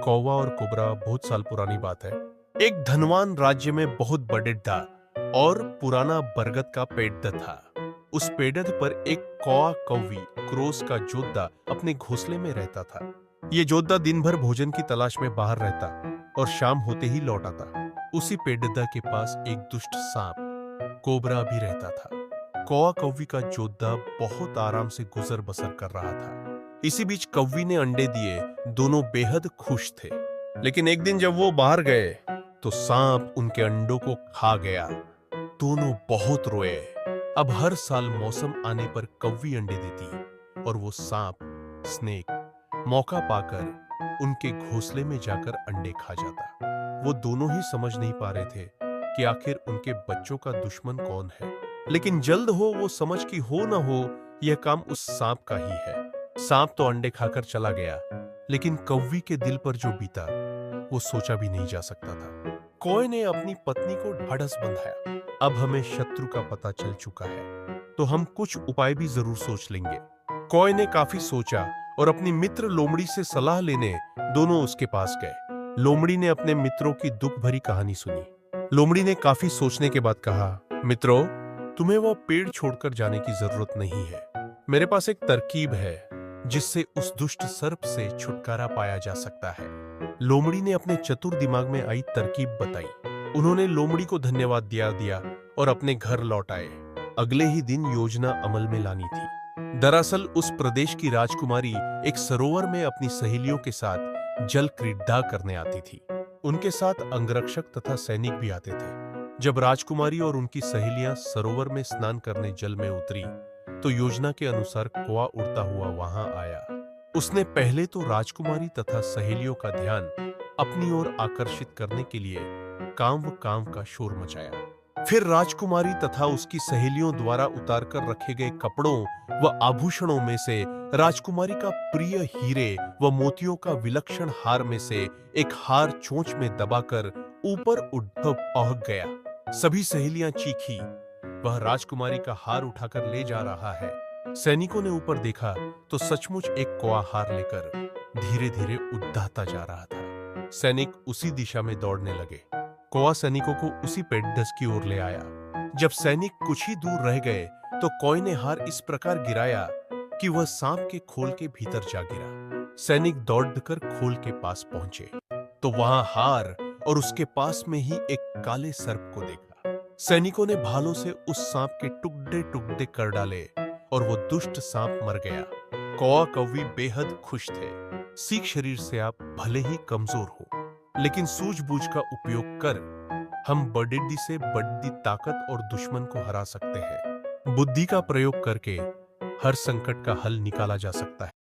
कौवा और कोबरा बहुत साल पुरानी बात है। एक धनवान राज्य में बहुत बड़ेड्डा और पुराना बरगद का पेड़ था। उस पेड़ पर एक कौवा कौवी क्रोस का जोधा अपने घोंसले में रहता था। ये जोधा दिन भर भोजन की तलाश में बाहर रहता और शाम होते ही लौट आता। उसी पेड़दा के पास एक दुष्ट सांप कोबरा भी रहता था। कौवा कौवी का जोधा बहुत आराम से गुजर बसर कर रहा था। इसी बीच कौवी ने अंडे दिए, दोनों बेहद खुश थे। लेकिन एक दिन जब वो बाहर गए तो सांप उनके अंडों को खा गया। दोनों बहुत रोए। अब हर साल मौसम आने पर कौवी अंडे देती और वो सांप स्नेक मौका पाकर उनके घोंसले में जाकर अंडे खा जाता। वो दोनों ही समझ नहीं पा रहे थे कि आखिर उनके बच्चों का दुश्मन कौन है। लेकिन जल्द हो वो समझ कि हो ना हो यह काम उस सांप का ही है। सांप तो अंडे खाकर चला गया, लेकिन कौवी के दिल पर जो बीता वो सोचा भी नहीं जा सकता था। कौवे ने अपनी पत्नी को ढाढ़स बंधाया। अब हमें शत्रु का पता चल चुका है, तो हम कुछ उपाय भी जरूर सोच लेंगे। कौवे ने काफी सोचा और अपनी मित्र लोमड़ी से सलाह लेने दोनों उसके पास गए। लोमड़ी ने अपने मित्रों की दुख भरी कहानी सुनी। लोमड़ी ने काफी सोचने के बाद कहा, मित्रों, तुम्हें वो पेड़ छोड़कर जाने की जरूरत नहीं है। मेरे पास एक तरकीब है जिससे उस दुष्ट सर्प से छुटकारा पाया जा सकता है। लोमड़ी ने अपने चतुर दिमाग में आई तरकीब बताई। उन्होंने लोमड़ी को धन्यवाद दिया और अपने घर लौट आए। अगले ही दिन योजना अमल में लानी थी। दरअसल उस प्रदेश की राजकुमारी एक सरोवर में अपनी सहेलियों के साथ जल क्रीड़ा करने आती थी। उनके साथ अंगरक्षक तथा सैनिक भी आते थे। जब राजकुमारी और उनकी सहेलियां सरोवर में स्नान करने जल में उतरी तो योजना के अनुसार कौवा उड़ता हुआ वहां आया। उसने पहले तो राजकुमारी तथा सहेलियों का ध्यान अपनी ओर आकर्षित करने के लिए कांव का शोर मचाया। फिर राजकुमारी तथा उसकी सहेलियों द्वारा उतार कर रखे गए कपड़ों व आभूषणों में से राजकुमारी का प्रिय हीरे व मोतियों का विलक्षण हार में से एक हार चोंच में दबाकर ऊपर उद्धव पहुंच गया। सभी सहेलियां चीखी, वह राजकुमारी का हार उठाकर ले जा रहा है। सैनिकों ने ऊपर देखा तो सचमुच एक कौवा हार लेकर धीरे धीरे उड़ाता जा रहा था। सैनिक उसी दिशा में दौड़ने लगे। कौवा सैनिकों को उसी पेड़डस की ओर ले आया। जब सैनिक कुछ ही दूर रह गए तो कौवे ने हार इस प्रकार गिराया कि वह सांप के खोल के भीतर जा गिरा। सैनिक दौड़कर खोल के पास पहुंचे तो वहां हार और उसके पास में ही एक काले सर्प को देखा। सैनिकों ने भालों से उस सांप के टुकड़े टुकड़े कर डाले और वो दुष्ट सांप मर गया। कौवा कौवी बेहद खुश थे। सीख शरीर से आप भले ही कमजोर हो, लेकिन सूझबूझ का उपयोग कर हम बड़ेड्डी से बड़ी ताकत और दुश्मन को हरा सकते हैं। बुद्धि का प्रयोग करके हर संकट का हल निकाला जा सकता है।